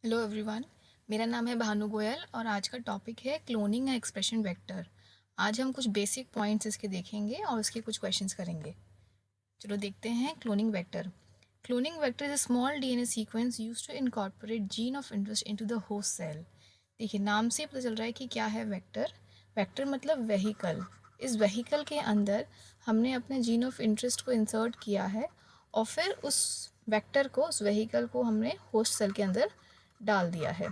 Hello everyone. मेरा नाम है भानु गोयल और आज का टॉपिक है क्लोनिंग एंड एक्सप्रेशन वेक्टर। आज हम कुछ बेसिक पॉइंट्स इसके देखेंगे और उसके कुछ क्वेश्चंस करेंगे। चलो देखते हैं cloning vector. Cloning vector is a small DNA sequence used to incorporate gene of interest into the host cell. देखिए नाम से ही पता चल रहा है कि क्या है वेक्टर। वेक्टर मतलब वेहिकल। इस वेहिकल के अंदर हमने अपने जीन ऑफ इंटरेस्ट को इंसर्ट किया है और फिर उस वेक्टर को, उस वेहिकल को हमने होस्ट सेल के अंदर डाल दिया है।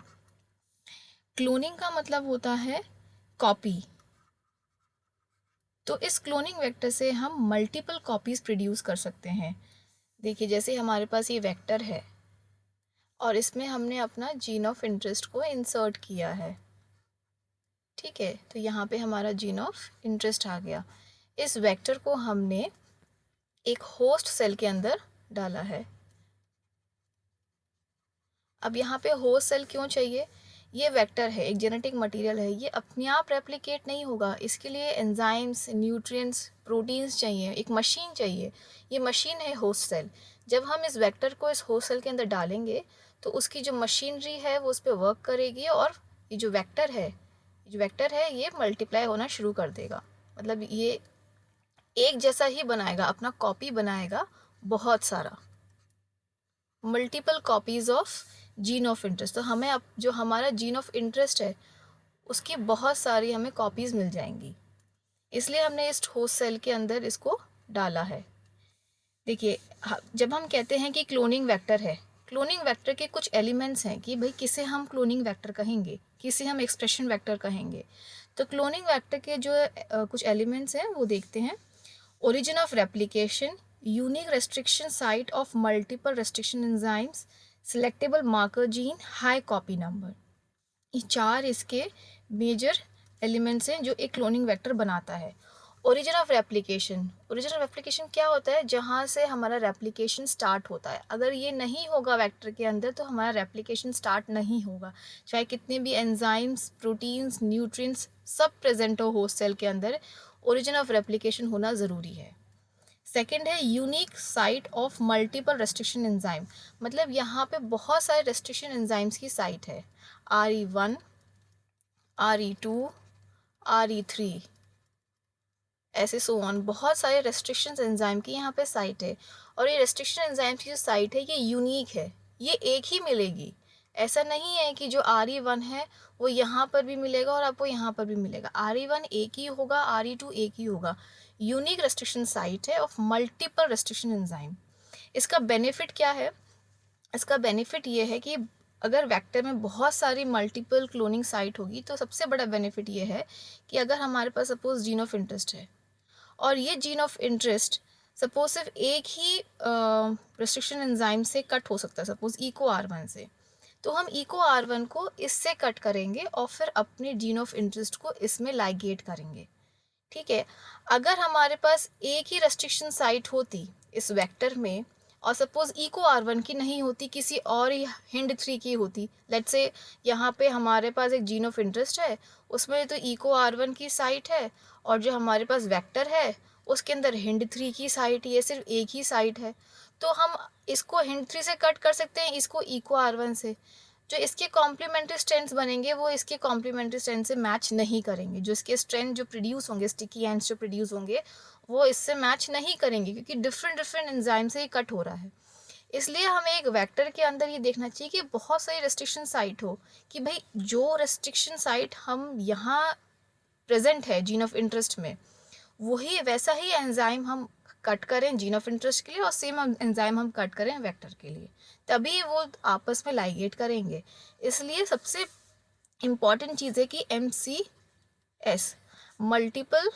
क्लोनिंग का मतलब होता है कॉपी। तो इस क्लोनिंग वेक्टर से हम मल्टीपल कॉपीज प्रोड्यूस कर सकते हैं। देखिए जैसे हमारे पास ये वेक्टर है और इसमें हमने अपना जीन ऑफ इंटरेस्ट को इंसर्ट किया है। ठीक है, तो यहाँ पे हमारा जीन ऑफ इंटरेस्ट आ गया। इस वेक्टर को हमने एक होस्ट सेल के अंदर डाला है। अब यहाँ पे होस्ट सेल क्यों चाहिए? ये वेक्टर है, एक जेनेटिक मटेरियल है, ये अपने आप रेप्लिकेट नहीं होगा। इसके लिए एंजाइम्स, न्यूट्रिएंट्स, प्रोटीन्स चाहिए, एक मशीन चाहिए। ये मशीन है होस्ट सेल। जब हम इस वेक्टर को इस होस्ट सेल के अंदर डालेंगे तो उसकी जो मशीनरी है वो उस पर वर्क करेगी और ये जो वेक्टर है ये मल्टीप्लाई होना शुरू कर देगा। मतलब ये एक जैसा ही बनाएगा, अपना कॉपी बनाएगा, बहुत सारा, multiple copies of gene of interest. तो हमें अब जो हमारा जीन ऑफ इंटरेस्ट है उसकी बहुत सारी हमें कॉपीज़ मिल जाएंगी, इसलिए हमने इस होस्ट सेल के अंदर इसको डाला है। देखिए जब हम कहते हैं कि क्लोनिंग वेक्टर है, क्लोनिंग वेक्टर के कुछ एलिमेंट्स हैं कि भाई किसे हम क्लोनिंग वेक्टर कहेंगे, किसे हम एक्सप्रेशन वेक्टर कहेंगे। तो क्लोनिंग वेक्टर के जो कुछ एलिमेंट्स हैं वो देखते हैं। Origin of replication, unique restriction site of multiple restriction enzymes, selectable marker gene, high copy number. ये चार इसके मेजर एलिमेंट्स हैं जो एक क्लोनिंग वेक्टर बनाता है। Origin of replication, origin of replication क्या होता है? जहाँ से हमारा रेप्लिकेशन स्टार्ट होता है। अगर ये नहीं होगा वेक्टर के अंदर तो हमारा रेप्लिकेशन स्टार्ट नहीं होगा, चाहे कितने भी एंजाइम्स, प्रोटीन्स, न्यूट्रिएंट्स सब प्रेजेंट हो होस्ट सेल के अंदर, ओरिजिन ऑफ रेप्लिकेशन होना ज़रूरी है। सेकेंड है unique site of multiple restriction enzyme, मतलब यहाँ पे बहुत सारे रेस्ट्रिक्शन एंजाइम्स की साइट है। RE1, RE2, RE3, ऐसे सो ऑन, बहुत सारे रेस्ट्रिक्शन एंजाइम की यहाँ पे साइट है। और ये रेस्ट्रिक्शन एंजाइम की जो साइट है ये यूनिक है, ये एक ही मिलेगी। ऐसा नहीं है कि जो RE1 है वो यहाँ पर भी मिलेगा और आपको यहाँ पर भी मिलेगा। RE1 एक ही होगा, RE2 एक ही होगा। यूनिक रेस्ट्रिक्शन साइट है ऑफ मल्टीपल रेस्ट्रिक्शन एंजाइम। इसका बेनिफिट क्या है? इसका बेनिफिट ये है कि अगर वेक्टर में बहुत सारी मल्टीपल क्लोनिंग साइट होगी तो सबसे बड़ा बेनिफिट ये है कि अगर हमारे पास सपोज जीन ऑफ इंटरेस्ट है और ये जीन ऑफ इंटरेस्ट सपोज सिर्फ एक ही रेस्ट्रिक्शन एंजाइम से कट हो सकता है, सपोज ECO-R1 से, तो हम ECO-R1 को इससे कट करेंगे और फिर अपने जीन ऑफ इंटरेस्ट को इसमें लाइगेट करेंगे। ठीक है, अगर हमारे पास एक ही रेस्ट्रिक्शन साइट होती इस वेक्टर में और सपोज ECO-R1 की नहीं होती, किसी और ही HIND3 की होती, लेट्स से यहाँ पे हमारे पास एक जीन ऑफ इंटरेस्ट है, उसमें तो ECO-R1 की साइट है और जो हमारे पास वेक्टर है उसके अंदर HIND3 की साइट, ये सिर्फ एक ही साइट है, तो हम इसको HIND3 से कट कर सकते हैं, इसको ECO-R1 से। जो इसके कॉम्प्लीमेंट्री स्ट्रेंथ्स बनेंगे वो इसके कॉम्प्लीमेंट्री स्ट्रेंथ से मैच नहीं करेंगे। जो इसके स्ट्रेंथ जो प्रोड्यूस होंगे, स्टिकी एंड्स जो प्रोड्यूस होंगे, वो इससे मैच नहीं करेंगे क्योंकि डिफरेंट डिफरेंट एंजाइम से ही कट हो रहा है। इसलिए हमें एक वेक्टर के अंदर ये देखना चाहिए कि बहुत सारी रेस्ट्रिक्शन साइट हो, कि भाई जो रेस्ट्रिक्शन साइट हम यहाँ प्रेजेंट है जीन ऑफ इंटरेस्ट में, वही वैसा ही एंजाइम हम कट करें जीन ऑफ इंटरेस्ट के लिए और सेम एंजाइम हम कट करें वेक्टर के लिए, तभी वो आपस में लाइगेट करेंगे। इसलिए सबसे इम्पॉर्टेंट चीज़ है कि MCS, मल्टीपल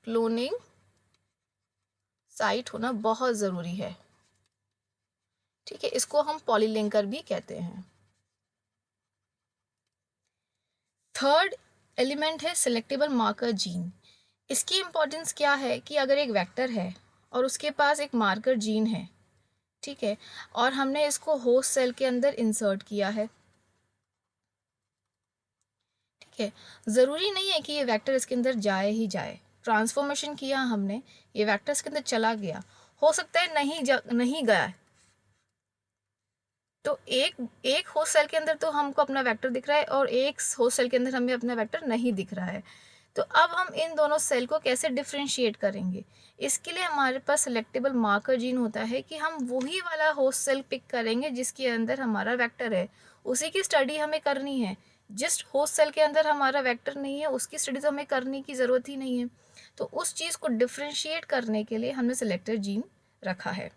क्लोनिंग साइट होना बहुत ज़रूरी है। ठीक है, इसको हम पॉलीलिंकर भी कहते हैं। थर्ड एलिमेंट है सिलेक्टेबल मार्कर जीन। इसकी इम्पोर्टेंस क्या है कि अगर एक वेक्टर है और उसके पास एक मार्कर जीन है, ठीक है, और हमने इसको होस्ट सेल के अंदर इंसर्ट किया है, ठीक है, ज़रूरी नहीं है कि ये वेक्टर इसके अंदर जाए ही जाए। ट्रांसफॉर्मेशन किया हमने, ये वेक्टर इसके अंदर चला गया, हो सकता है नहीं गया, तो एक एक होस्ट सेल के अंदर तो हमको अपना वेक्टर दिख रहा है और एक होस्ट सेल के अंदर हमें अपना वेक्टर नहीं दिख रहा है। तो अब हम इन दोनों सेल को कैसे डिफ्रेंशिएट करेंगे? इसके लिए हमारे पास सिलेक्टेबल मार्कर जीन होता है कि हम वही वाला होस्ट सेल पिक करेंगे जिसके अंदर हमारा वेक्टर है, उसी की स्टडी हमें करनी है। जिस होस्ट सेल के अंदर हमारा वेक्टर नहीं है उसकी स्टडी तो हमें करने की ज़रूरत ही नहीं है। तो उस चीज़ को डिफ्रेंशिएट करने के लिए हमने सिलेक्टर जीन रखा है।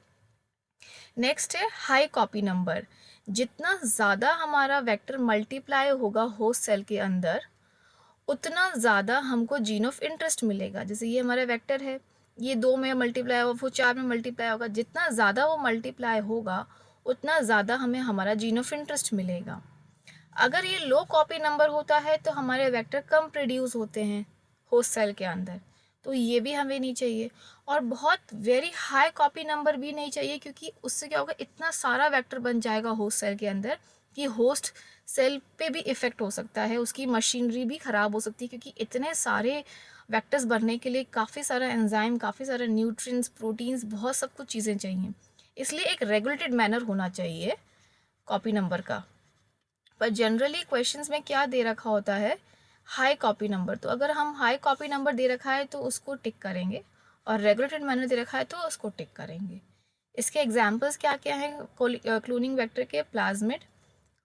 नेक्स्ट है हाई कॉपी नंबर। जितना ज़्यादा हमारा वेक्टर मल्टीप्लाई होगा होस्ट सेल के अंदर, उतना ज़्यादा हमको जीन ऑफ इंटरेस्ट मिलेगा। जैसे ये हमारा वेक्टर है, ये 2 में मल्टीप्लाई होगा, वो 4 में मल्टीप्लाई होगा। जितना ज़्यादा वो मल्टीप्लाई होगा उतना ज़्यादा हमें हमारा जीन ऑफ इंटरेस्ट मिलेगा। अगर ये लो कॉपी नंबर होता है तो हमारे वेक्टर कम प्रोड्यूस होते हैं होस्ट सेल के अंदर, तो ये भी हमें नहीं चाहिए। और बहुत वेरी हाई कॉपी नंबर भी नहीं चाहिए, क्योंकि उससे क्या होगा, इतना सारा वेक्टर बन जाएगा होस्ट सेल के अंदर कि होस्ट सेल पे भी इफ़ेक्ट हो सकता है, उसकी मशीनरी भी ख़राब हो सकती है, क्योंकि इतने सारे वेक्टर्स बनने के लिए काफ़ी सारा एंजाइम, काफ़ी सारे न्यूट्रिएंट्स, प्रोटीन्स, बहुत सब कुछ चीज़ें चाहिए। इसलिए एक रेगुलेटेड मैनर होना चाहिए कॉपी नंबर का। पर जनरली क्वेश्चंस में क्या दे रखा होता है, हाई कॉपी नंबर। तो अगर हम हाई कॉपी नंबर दे रखा है तो उसको टिक करेंगे, और रेगुलेटेड मैनर दे रखा है तो उसको टिक करेंगे। इसके एग्जांपल्स क्या क्या हैं क्लोनिंग वेक्टर के? Plasmid,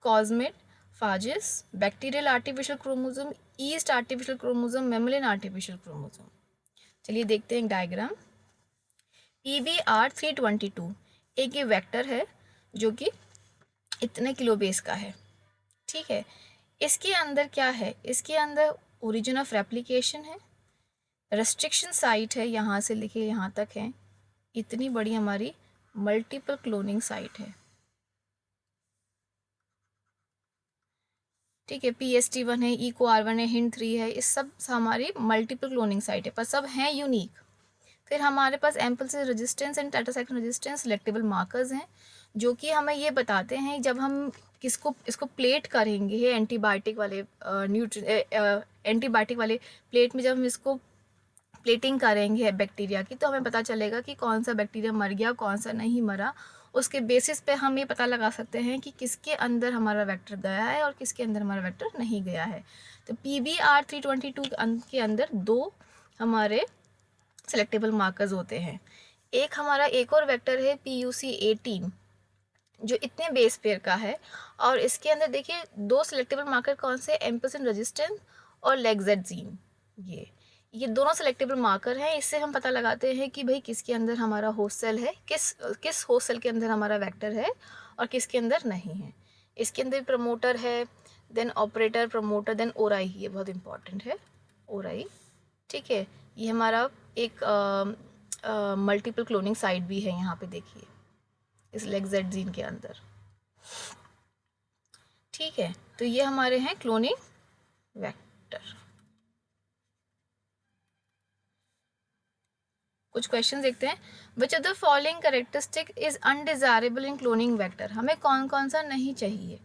cosmid, phages, bacterial artificial chromosome, yeast artificial chromosome, mammalian artificial chromosome. चलिए देखते हैं एक डायग्राम। PBR322 एक ये वेक्टर है जो कि इतने किलो बेस का है, ठीक है। इसके अंदर क्या है? इसके अंदर ओरिजिन ऑफ रेप्लिकेशन है, रेस्ट्रिक्शन साइट है, यहाँ से लिखे यहाँ तक है, इतनी बड़ी हमारी मल्टीपल क्लोनिंग साइट है, ठीक है। PST1 है, EcoR1 है, HIND3 है, इस सब हमारी मल्टीपल क्लोनिंग साइट है, पर सब हैं यूनिक। फिर हमारे पास ampicillin resistance and tetracycline resistance selectable markers हैं, जो कि हमें ये बताते हैं जब हम इसको प्लेट करेंगे एंटीबायोटिक वाले एंटीबायोटिक वाले प्लेट में, जब हम इसको प्लेटिंग करेंगे बैक्टीरिया की, तो हमें पता चलेगा कि कौन सा बैक्टीरिया मर गया, कौन सा नहीं मरा। उसके बेसिस पे हम ये पता लगा सकते हैं कि किसके अंदर हमारा वेक्टर गया है और किसके अंदर हमारा वेक्टर नहीं गया है। तो PBR322 के अंदर 2 हमारे सेलेक्टेबल मार्कर्स होते हैं। एक हमारा एक और वेक्टर है PUC18, जो इतने बेस पेयर का है, और इसके अंदर देखिए 2 सिलेक्टेबल मार्कर कौन से? एम्पसिन रेजिस्टेंस और लेग्जेडजीन। ये दोनों सिलेक्टेबल मार्कर हैं। इससे हम पता लगाते हैं कि भाई किसके अंदर हमारा होस्ट सेल है, किस होस्ट सेल के अंदर हमारा वेक्टर है और किसके अंदर नहीं है। इसके अंदर प्रमोटर है, देन ऑपरेटर, प्रमोटर, देन ओराई, ये बहुत इंपॉर्टेंट है, ओराई, ठीक है। ये हमारा एक मल्टीपल क्लोनिंग साइट भी है, यहाँ पे देखिए इस लेग्जेडजीन के अंदर, ठीक है। तो ये हमारे हैं क्लोनिंग वेक्टर। कुछ क्वेश्चन देखते हैं। Which of the following characteristic is undesirable in cloning vector? हमें कौन कौन सा नहीं चाहिए?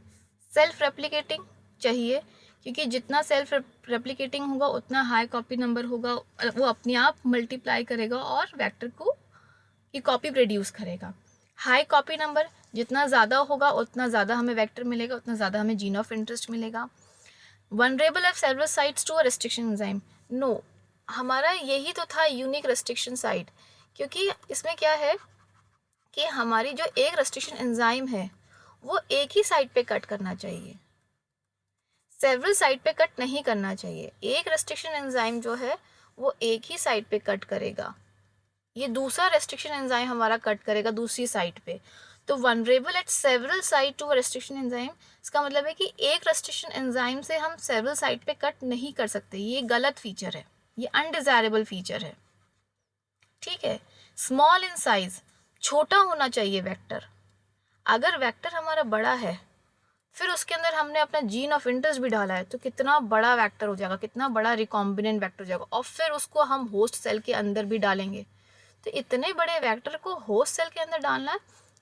सेल्फ रेप्लिकेटिंग चाहिए, क्योंकि जितना सेल्फ रेप्लिकेटिंग होगा उतना हाई कॉपी नंबर होगा, वो अपने आप मल्टीप्लाई करेगा और वेक्टर को की कॉपी प्रोड्यूस करेगा। हाई कॉपी नंबर जितना ज़्यादा होगा उतना ज़्यादा हमें वेक्टर मिलेगा, उतना ज़्यादा हमें जीन ऑफ इंटरेस्ट मिलेगा। Vulnerable of several sites to a restriction enzyme? No, हमारा यही तो था यूनिक रेस्ट्रिक्शन साइट, क्योंकि इसमें क्या है कि हमारी जो एक रेस्ट्रिक्शन एंजाइम है वो एक ही साइट पे कट करना चाहिए, सेवरल साइट पे कट नहीं करना चाहिए। एक रेस्ट्रिक्शन एंजाइम जो है वो एक ही साइट पे कट करेगा, ये दूसरा रेस्ट्रिक्शन एंजाइम हमारा कट करेगा दूसरी साइट पे। तो vulnerable at several site to restriction enzyme, इसका मतलब है कि एक रेस्ट्रिक्शन एंजाइम से हम सेवरल साइट पे कट नहीं कर सकते, ये गलत फीचर है, ये अनडिजायरेबल फीचर है, ठीक है। स्मॉल इन साइज, छोटा होना चाहिए वेक्टर। अगर वेक्टर हमारा बड़ा है, फिर उसके अंदर हमने अपना जीन ऑफ इंटरेस्ट भी डाला है, तो कितना बड़ा वेक्टर हो जाएगा, कितना बड़ा रिकॉम्बिनेंट वेक्टर हो जाएगा, और फिर उसको हम होस्ट सेल के अंदर भी डालेंगे। तो इतने बड़े वेक्टर को होस्ट सेल के अंदर डालना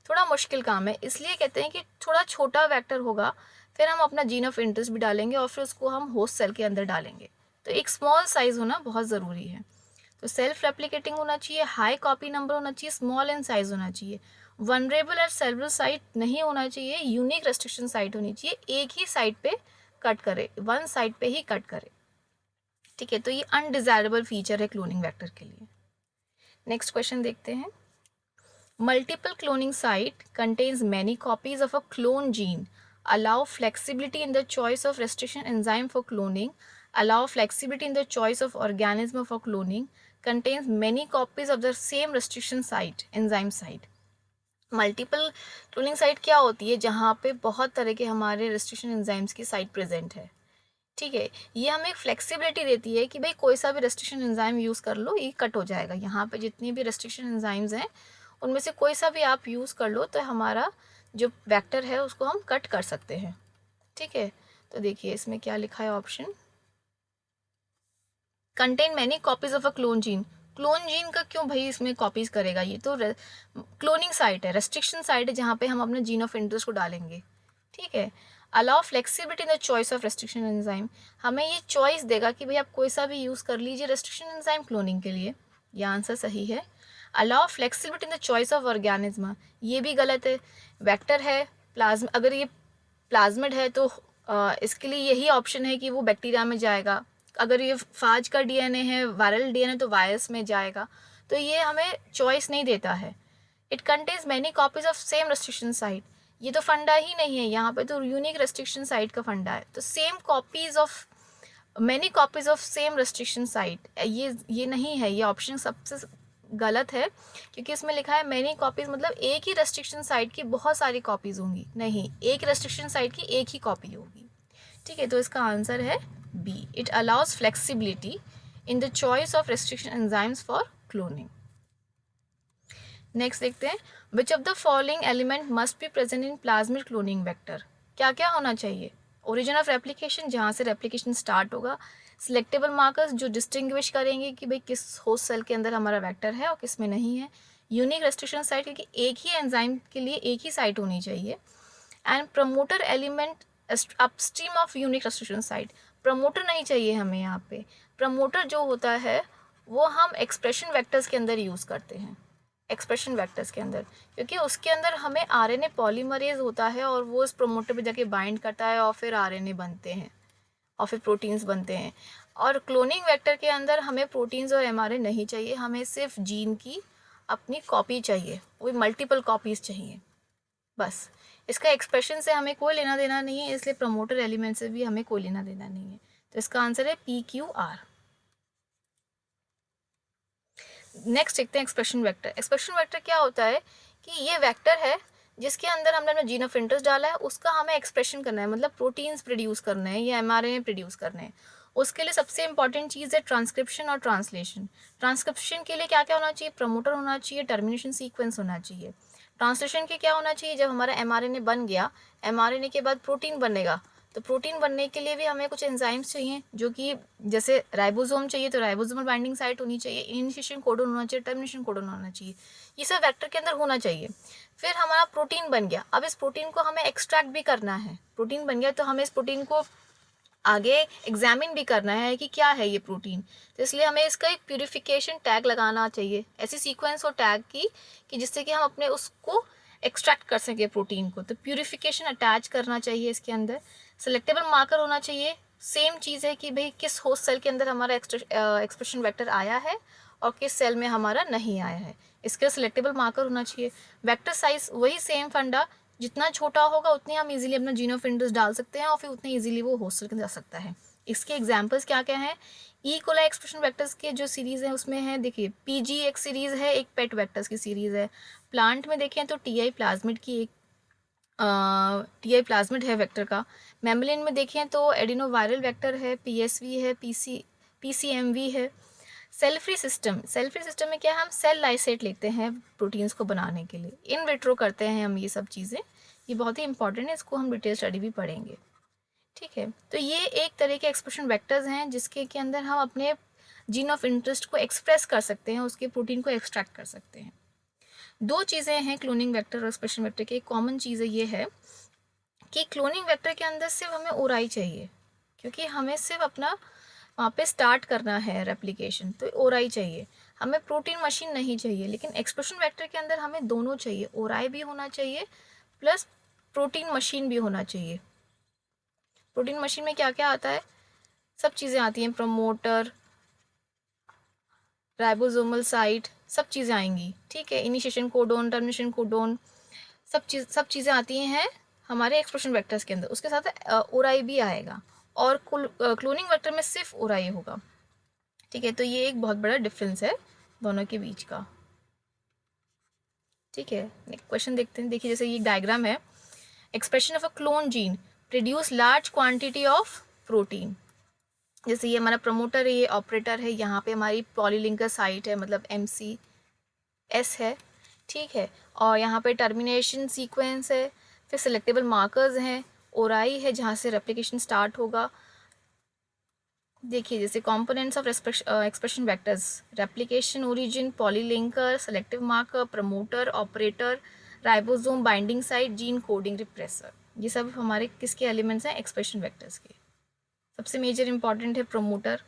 थोड़ा मुश्किल काम है, इसलिए कहते हैं कि थोड़ा छोटा वेक्टर होगा, फिर हम अपना जीन ऑफ इंटरेस्ट भी डालेंगे और फिर उसको हम होस्ट सेल के अंदर डालेंगे। तो एक स्मॉल साइज होना बहुत ज़रूरी है। तो सेल्फ रेप्लिकेटिंग होना चाहिए, हाई कॉपी नंबर होना चाहिए, स्मॉल इन साइज होना चाहिए। वनरेबल और सेवरल साइट नहीं होना चाहिए, यूनिक रेस्ट्रिक्शन साइट होनी चाहिए, एक ही साइट पे कट करे, वन साइट पे ही कट करे। ठीक है, तो ये अनडिजायरेबल फीचर है क्लोनिंग वेक्टर के लिए। नेक्स्ट क्वेश्चन देखते हैं। Multiple cloning site contains many copies of a clone gene, allow flexibility in the choice of restriction enzyme for cloning, allow flexibility in the choice of organism for cloning, contains many copies of the same restriction site, enzyme site। Multiple cloning site क्या होती है? जहाँ पे बहुत तरह के हमारे restriction enzymes की साइट प्रेजेंट है। ठीक है, ये हमें एक फ्लेक्सिबिलिटी देती है कि भाई कोई सा भी रेस्ट्रिक्शन एंजाइम यूज़ कर लो, ये कट हो जाएगा। यहाँ पे जितनी भी रेस्ट्रिक्शन एंजाइम्स हैं उनमें से कोई सा भी आप यूज़ कर लो तो हमारा जो वेक्टर है उसको हम कट कर सकते हैं। ठीक है, तो देखिए इसमें क्या लिखा है option, contain many copies of a clone gene. Clone gene का क्यों भाई इसमें कॉपीज करेगा? ये तो क्लोनिंग साइट है, रेस्ट्रिक्शन साइट है जहाँ पे हम अपने जीन ऑफ इंटरेस्ट को डालेंगे। ठीक है, allow flexibility in the choice of restriction enzyme, हमें ये चॉइस देगा कि भाई आप कोई सा भी यूज़ कर लीजिए रेस्ट्रिक्शन एंजाइम क्लोनिंग के लिए। ये आंसर सही है। Allow flexibility in the choice of organism, ये भी गलत है। वेक्टर है, प्लाज्म, अगर ये प्लाज्मिड है तो इसके लिए यही ऑप्शन है कि वो बैक्टीरिया में जाएगा। अगर ये फाज का डीएनए है, वायरल डीएनए, तो वायरस में जाएगा। तो ये हमें चॉइस नहीं देता है। It contains many copies of same restriction site, ये तो फंडा ही नहीं है, यहाँ पे तो यूनिक रेस्ट्रिक्शन साइट का फंडा है। तो same copies of many copies of same restriction site, ये नहीं है, ये ऑप्शन सबसे गलत है, क्योंकि इसमें लिखा है मैनी कॉपीज मतलब एक ही रेस्ट्रिक्शन साइट की बहुत सारी कॉपीज होंगी, नहीं, एक रेस्ट्रिक्शन साइट की एक ही कॉपी होगी। ठीक है, तो इसका आंसर है B, it allows flexibility in the choice of restriction enzymes for cloning. Next देखते हैं, which of the following element must be present in plasmid cloning vector, क्या क्या होना चाहिए? ओरिजिन ऑफ रेप्लिकेशन, जहाँ से रेप्लिकेशन स्टार्ट होगा, सिलेक्टेबल मार्कर्स जो डिस्टिंग्विश करेंगे कि भाई किस होस्ट सेल के अंदर हमारा वेक्टर है और किस में नहीं है, यूनिक रेस्ट्रिक्शन साइट, क्योंकि एक ही एंजाइम के लिए एक ही साइट होनी चाहिए, and promoter element upstream of unique restriction site, promoter नहीं चाहिए हमें यहाँ पे। प्रमोटर जो होता है वो हम एक्सप्रेशन वेक्टर्स के अंदर यूज़ करते हैं, एक्सप्रेशन वेक्टर्स के अंदर, क्योंकि उसके अंदर हमें आरएनए पॉलीमरेज होता है और वो उस प्रमोटर पे जाके बाइंड करता है और फिर आरएनए बनते हैं और फिर प्रोटीन्स बनते हैं। और क्लोनिंग वेक्टर के अंदर हमें प्रोटीन्स और एमआरएनए नहीं चाहिए, हमें सिर्फ जीन की अपनी कॉपी चाहिए, वो मल्टीपल कॉपीज़ चाहिए बस। इसका एक्सप्रेशन से हमें कोई लेना देना नहीं है, इसलिए प्रमोटर एलिमेंट से भी हमें कोई लेना देना नहीं है। तो इसका आंसर है PQR। नेक्स्ट देखते हैं एक्सप्रेशन वेक्टर। एक्सप्रेशन वेक्टर क्या होता है कि ये वेक्टर है जिसके अंदर हमने अपना जीन ऑफ इंटरेस्ट डाला है, उसका हमें एक्सप्रेशन करना है, मतलब प्रोटीन्स प्रोड्यूस करना है या एमआरएनए प्रोड्यूस करने हैं। उसके लिए सबसे इंपॉर्टेंट चीज़ है ट्रांसक्रिप्शन और ट्रांसलेशन। ट्रांसक्रिप्शन के लिए क्या क्या होना चाहिए? प्रमोटर होना चाहिए, टर्मिनेशन सीक्वेंस होना चाहिए। ट्रांसलेशन के क्या होना चाहिए? जब हमारा एमआरएनए बन गया, एमआरएनए के बाद प्रोटीन बनेगा, तो प्रोटीन बनने के लिए भी हमें कुछ एंजाइम्स चाहिए, जो कि जैसे राइबोसोम चाहिए तो राइबोसोमल बाइंडिंग साइट होनी चाहिए, इनिशिएशन कोडन होना चाहिए, टर्मिनेशन कोडन होना चाहिए, ये सब वेक्टर के अंदर होना चाहिए। फिर हमारा प्रोटीन बन गया, अब इस प्रोटीन को हमें एक्सट्रैक्ट भी करना है। प्रोटीन बन गया तो हमें इस प्रोटीन को आगे एग्जामिन भी करना है कि क्या है ये प्रोटीन, तो इसलिए हमें इसका एक प्यूरिफिकेशन टैग लगाना चाहिए, ऐसी सीक्वेंस हो टैग की कि जिससे कि हम अपने उसको एक्सट्रैक्ट कर सकें प्रोटीन को, तो प्यूरिफिकेशन अटैच करना चाहिए इसके अंदर। सेलेक्टेबल मार्कर होना चाहिए, सेम चीज़ है कि भाई किस होस्ट सेल के अंदर हमारा एक्सप्रेशन वेक्टर आया है और किस सेल में हमारा नहीं आया है, इसके सिलेक्टेबल मार्कर होना चाहिए। वेक्टर साइज वही सेम फंडा, जितना छोटा होगा उतनी हम इजीली अपना जीन ऑफ इंटरेस्ट डाल सकते हैं और फिर उतने इजीली वो होस्ट सेल के अंदर जा सकता है। इसके एग्जांपल्स क्या क्या हैं? ई कोलाई एक्सप्रेशन वेक्टर्स के जो सीरीज़ है उसमें है, देखिए PG एक सीरीज़ है, एक पेट वेक्टर्स की सीरीज़ है। प्लांट में देखें तो TI प्लाज्मिड की एक TI प्लाज्मिड है वेक्टर का। मैमलिन में देखें तो एडिनो वायरल वेक्टर है, PSV है, PCMV है। सेल फ्री सिस्टम में क्या है, हम सेल लाइसेट लेते हैं प्रोटीन्स को बनाने के लिए, इन विट्रो करते हैं हम ये सब चीज़ें, ये बहुत ही इंपॉर्टेंट है, इसको हम डिटेल स्टडी भी पढ़ेंगे। ठीक है, तो ये एक तरह के एक्सप्रेशन वेक्टर्स हैं जिसके के अंदर हम अपने जीन ऑफ इंटरेस्ट को एक्सप्रेस कर सकते हैं, उसके प्रोटीन को एक्सट्रैक्ट कर सकते हैं। दो चीज़ें हैं क्लोनिंग वेक्टर और एक्सप्रेशन वेक्टर की। एक कॉमन चीज़ ये है कि क्लोनिंग वेक्टर के अंदर सिर्फ हमें ओराई चाहिए, क्योंकि हमें सिर्फ अपना वहाँ पे स्टार्ट करना है रेप्लिकेशन, तो ओराई चाहिए। हमें प्रोटीन मशीन नहीं चाहिए, लेकिन एक्सप्रेशन वेक्टर के अंदर हमें दोनों चाहिए, ओराई भी होना चाहिए प्लस प्रोटीन मशीन भी होना चाहिए। प्रोटीन मशीन में क्या क्या आता है, सब चीज़ें आती हैं, प्रमोटर, राइबोसोमल साइट, सब चीज़ें आएंगी, ठीक है, इनिशिएशन कोडोन, टर्मिनेशन कोडोन, सब चीज़ें आती हैं हमारे एक्सप्रेशन वेक्टर्स के अंदर। उसके साथ ओराई भी आएगा, और क्लोनिंग वेक्टर में सिर्फ ओराई होगा, ठीक है। तो ये एक बहुत बड़ा डिफरेंस है दोनों के बीच का, ठीक है। नेक्स्ट क्वेश्चन देखते हैं। देखिए जैसे ये डायग्राम है, expression of a clone gene produce large quantity of protein. जैसे ये हमारा प्रमोटर है, ये ऑपरेटर है, यहाँ पे हमारी पॉलीलिंकर साइट है, मतलब MCS है, ठीक है। और यहाँ पे टर्मिनेशन सीक्वेंस है, फिर सेलेक्टेबल मार्कर्स हैं, ओराई है जहाँ से रेप्लिकेशन स्टार्ट होगा। देखिए जैसे components of expression vectors, replication origin, polylinker, selective marker, promoter, operator, ribosome, binding site, gene coding repressor, ये सब हमारे किसके एलिमेंट्स हैं, एक्सप्रेशन वेक्टर्स के। सबसे मेजर इंपॉर्टेंट है promoter,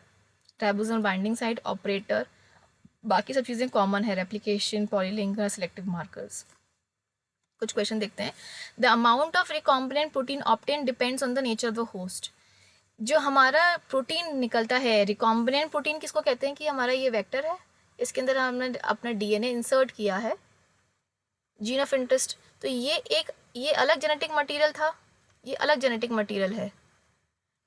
ribosome binding site, operator, बाकी सब चीज़ें कॉमन है, रेप्लिकेशन, पॉलीलिंकर, सेलेक्टिव मार्कर्स। कुछ क्वेश्चन देखते हैं। The amount of recombinant protein obtain depends on the nature of the host. जो हमारा प्रोटीन निकलता है, रिकॉम्बिनेंट प्रोटीन किसको कहते हैं, कि हमारा ये वेक्टर है, इसके अंदर हमने अपना DNA इंसर्ट किया है, जीन ऑफ इंटरेस्ट, तो ये अलग जेनेटिक मटेरियल था, ये अलग जेनेटिक मटेरियल है,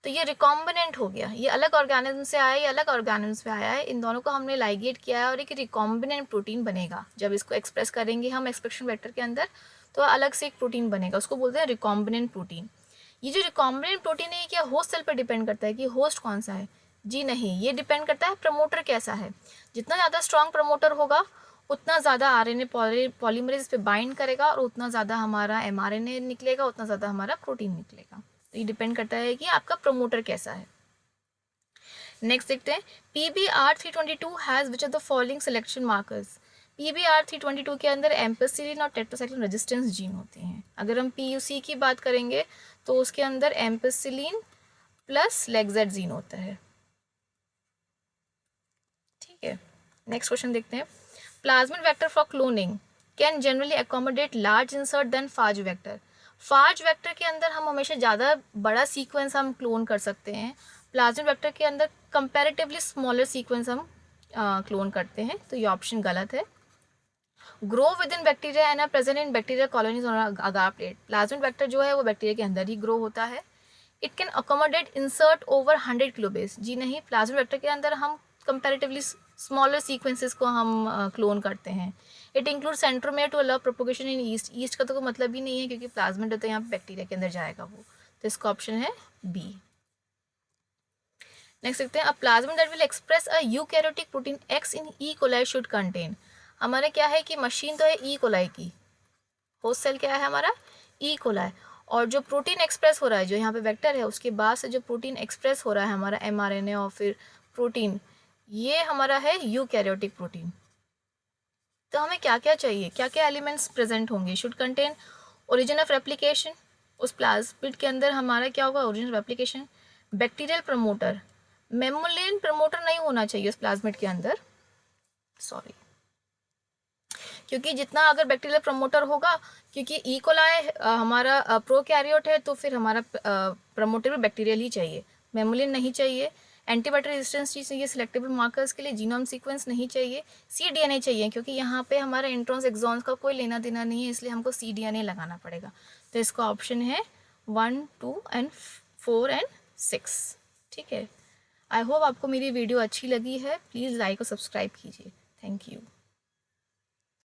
तो ये रिकॉम्बिनेंट हो गया, ये अलग ऑर्गेनिज्म से आया, ये अलग ऑर्गेनिज्म से आया है, इन दोनों को हमने लाइगेट किया है और एक रिकॉम्बिनेंट प्रोटीन बनेगा। जब इसको एक्सप्रेस करेंगे हम एक्सप्रेशन वेक्टर के अंदर, तो अलग से एक प्रोटीन बनेगा, उसको बोलते हैं रिकॉम्बिनेंट प्रोटीन। ये जो रिकॉम्बिनेंट प्रोटीन है, ये क्या होस्ट सेल पर डिपेंड करता है कि होस्ट कौन सा है? जी नहीं, ये डिपेंड करता है प्रमोटर कैसा है। जितना ज़्यादा स्ट्रॉन्ग प्रमोटर होगा, उतना ज़्यादा RNA पॉलीमरेज पे बाइंड करेगा, और उतना ज़्यादा हमारा mRNA निकलेगा, उतना ज़्यादा हमारा प्रोटीन निकलेगा। तो ये डिपेंड करता है कि आपका प्रमोटर कैसा है। नेक्स्ट देखते हैं, PBR322 has which of the following selection markers. PBR322 के अंदर एम्पेसिलिन और टेट्रासाइक्लिन रेजिस्टेंस जीन होते हैं। अगर हम PUC की बात करेंगे तो उसके अंदर एम्पेसिलिन प्लस लेगजेड जीन होता है, ठीक है। नेक्स्ट क्वेश्चन देखते हैं, plasmid vector for cloning can generally accommodate large insert than phage vector. Phage vector के अंदर हम हमेशा ज़्यादा बड़ा सीक्वेंस हम क्लोन कर सकते हैं, प्लाज्मिड वेक्टर के अंदर कंपैरेटिवली स्मॉलर सीक्वेंस हम क्लोन करते हैं, तो ये ऑप्शन गलत है। Grow with in bacteria and are present in bacteria colonies on agar plate. Plasmid vector जो है वो बैक्टीरिया के अंदर ही ग्रो होता है। It can accommodate insert over 100 किलोबेस। जी नहीं, प्लाज्मिड वेक्टर के अंदर हम कंपैरेटिवली स्मॉलर सीक्वेंसेस को हम क्लोन करते हैं। It include centromere to allow propagation in yeast. Yeast का तो कोई मतलब ही नहीं है, क्योंकि प्लाज्मिड है तो यहाँ बैक्टीरिया के अंदर जाएगा वो, तो इसका ऑप्शन है बी। नेक्स्ट देखते हैं, a plasmid that will express a eukaryotic protein X in E coli should contain. हमारे क्या है कि मशीन तो है ई कोलाई की, होस्ट सेल क्या है हमारा, ई कोलाई, और जो प्रोटीन एक्सप्रेस हो रहा है, जो यहाँ पे वेक्टर है, उसके बाद से जो प्रोटीन एक्सप्रेस हो रहा है हमारा mRNA और फिर प्रोटीन, ये हमारा है यूकैरियोटिक प्रोटीन। तो हमें क्या क्या चाहिए, क्या क्या एलिमेंट्स प्रेजेंट होंगे, should contain origin of replication, उस प्लाज्मिड के अंदर हमारा क्या होगा, origin of replication, bacterial promoter, mammalian promoter नहीं होना चाहिए उस प्लाज्मिड के अंदर, सॉरी, क्योंकि जितना अगर बैक्टीरियल प्रमोटर होगा, क्योंकि ई कोलाई हमारा प्रोकैरियोट है, तो फिर हमारा प्रमोटर भी बैक्टीरियल ही चाहिए, मेमोलिन नहीं चाहिए। एंटीबायोटिक रेजिस्टेंस चाहिए सिलेक्टेबल मार्कर्स के लिए, जीनोम सीक्वेंस नहीं चाहिए, cDNA चाहिए, क्योंकि यहाँ पे हमारे इंट्रॉन्स एक्सॉन्स का कोई लेना देना नहीं है, इसलिए हमको cDNA लगाना पड़ेगा। तो इसका ऑप्शन है 1, 2 एंड 4 एंड 6, ठीक है। आई होप आपको मेरी वीडियो अच्छी लगी है, प्लीज़ लाइक और सब्सक्राइब कीजिए। Thank you.